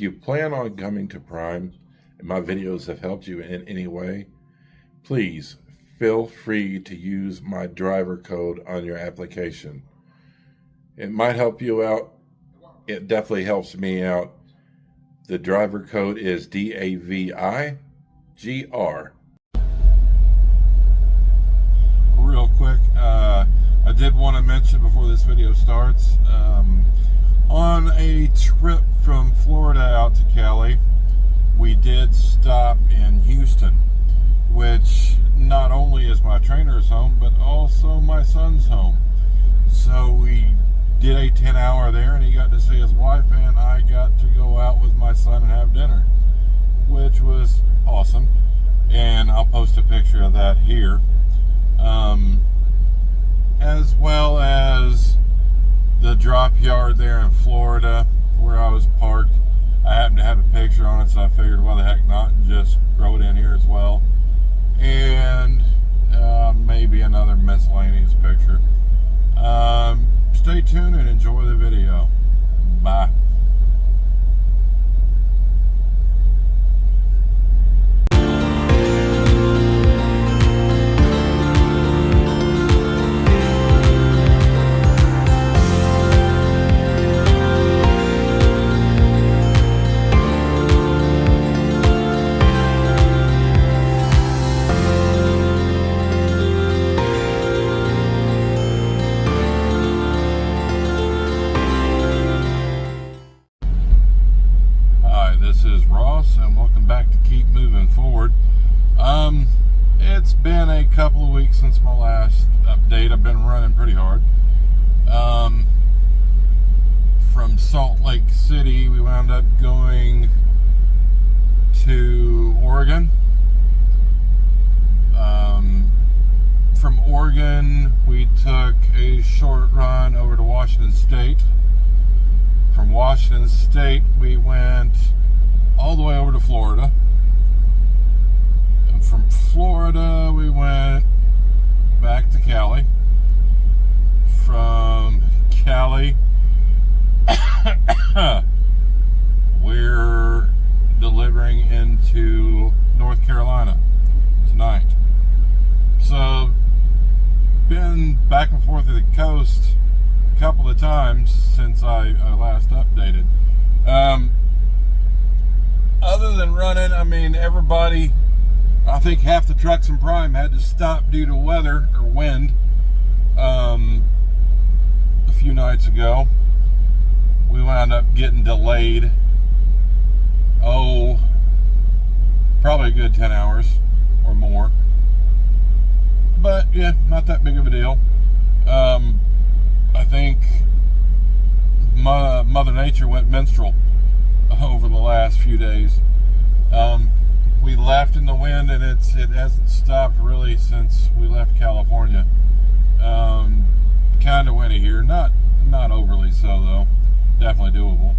If you plan on coming to Prime and my videos have helped you in any way, please feel free to use my driver code on your application. It might help you out. It definitely helps me out. The driver code is DAVIGR. Real quick, I did want to mention before this video starts, on a trip from Florida out to Cali, we did stop in Houston, which not only is my trainer's home, but also my son's home. So we did a 10-hour there, and he got to see his wife, and I got to go out with my son and have dinner, which was awesome. And I'll post a picture of that here, as well as the drop yard there in Florida where I was parked. I happened to have a picture on it, so I figured why the heck not, and just throw it in here as well. And maybe another miscellaneous picture. Stay tuned and enjoy the video. Bye. It's been a couple of weeks since my last update. I've been running pretty hard. From Salt Lake City, we wound up going to Oregon. From Oregon, we took a short run over to Washington State. From Washington State, we went all the way over to Florida. From Florida, we went back to Cali. From Cali, we're delivering into North Carolina tonight. So, been back and forth to the coast a couple of times since I last updated. Other than running, I mean, everybody, I think half the trucks in Prime had to stop due to weather or wind a few nights ago. We wound up getting delayed, probably a good 10 hours or more. But yeah, not that big of a deal. I think Mother Nature went minstrel over the last few days. We left in the wind, and it hasn't stopped really since we left California. Kind of windy here, not overly so though. Definitely doable.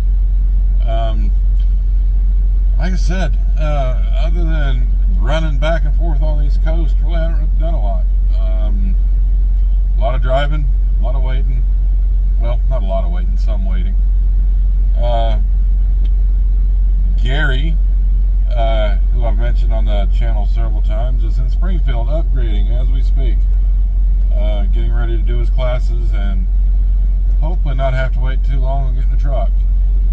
Like I said, other than running back and forth on the East Coast, really haven't done a lot. A lot of driving, a lot of waiting. Well, not a lot of waiting, some waiting. Gary, who I've mentioned on the channel several times, is in Springfield upgrading as we speak. Getting ready to do his classes and hopefully not have to wait too long on getting a truck.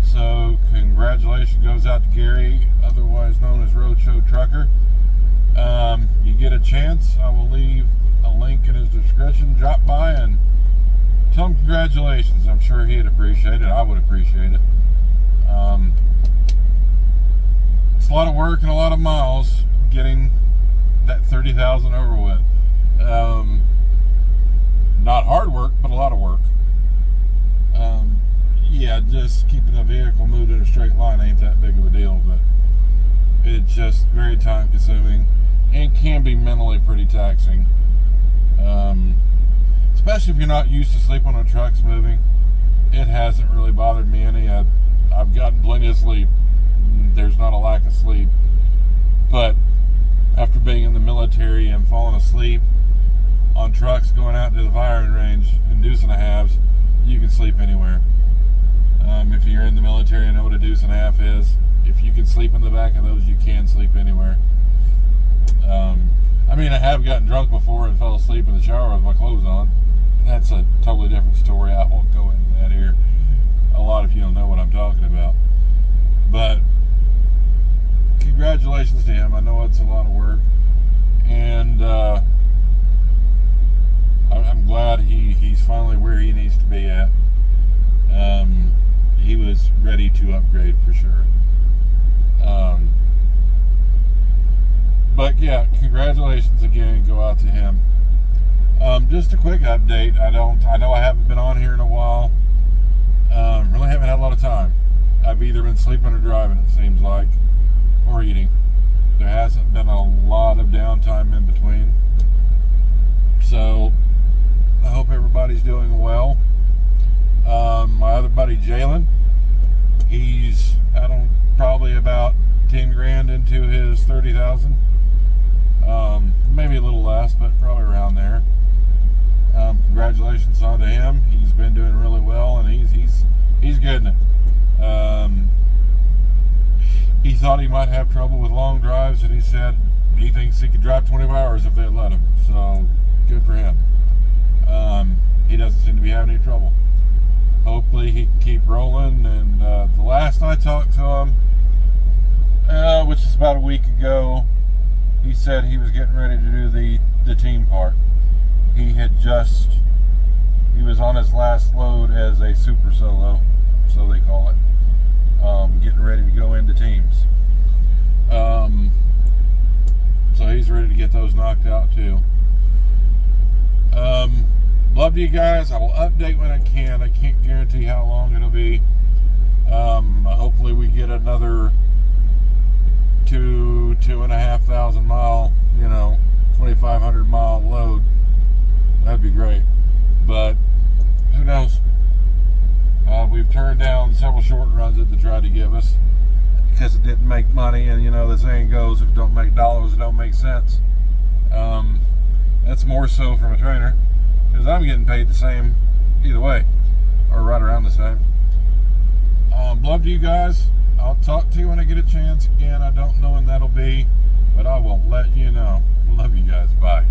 So congratulations goes out to Gary, otherwise known as Roadshow Trucker. You get a chance, I will leave a link in his description. Drop by and tell him congratulations. I'm sure he'd appreciate it. I would appreciate it. It's a lot of work and a lot of miles getting that 30,000 over with. Not hard work, but a lot of work. Yeah, just keeping the vehicle moved in a straight line ain't that big of a deal, but it's just very time consuming and can be mentally pretty taxing. Especially if you're not used to sleeping on trucks moving. It hasn't really bothered me any. I've gotten plenty of sleep. There's not a lack of sleep. But after being in the military and falling asleep on trucks going out to the firing range in deuce and a halves, you can sleep anywhere. If you're in the military, you know what a deuce and a half is. If you can sleep in the back of those, you can sleep anywhere. I mean, I have gotten drunk before and fell asleep in the shower with my clothes on. That's a totally different story. I won't go into that here. A lot of you don't know what I'm talking about. But congratulations to him. I know it's a lot of work. And I'm glad he's finally where he needs to be at. He was ready to upgrade for sure. But yeah, congratulations again. Go out to him. Just a quick update. I know I haven't been on here in a while. Really haven't had a lot of time. I've either been sleeping or driving, it seems like, or eating. There hasn't been a lot of downtime in between. So I hope everybody's doing well. My other buddy Jalen, he's probably about 10 grand into his 30,000. Maybe a little less, but probably around there. Congratulations on to him. He's been doing really well, and he's getting it. He thought he might have trouble with long drives, and he said he thinks he could drive 24 hours if they'd let him. So good for him. He doesn't seem to be having any trouble. Hopefully he can keep rolling. And the last I talked to him, which is about a week ago, he said he was getting ready to do the team part. He was on his last load as a super solo, so they call it. Getting ready to go into teams. So he's ready to get those knocked out too. Love you guys. I will update when I can. I can't guarantee how long it'll be. Hopefully we get another 2,500 mile, 2,500 mile load. That'd be great. But who knows? We've turned down several short runs that they tried to give us because it didn't make money, and the saying goes, if it don't make dollars, it don't make sense. That's more so from a trainer, because I'm getting paid the same either way, or right around the same. Love to you guys. I'll talk to you when I get a chance again. I don't know when that'll be, but I will let you know. Love you guys. Bye.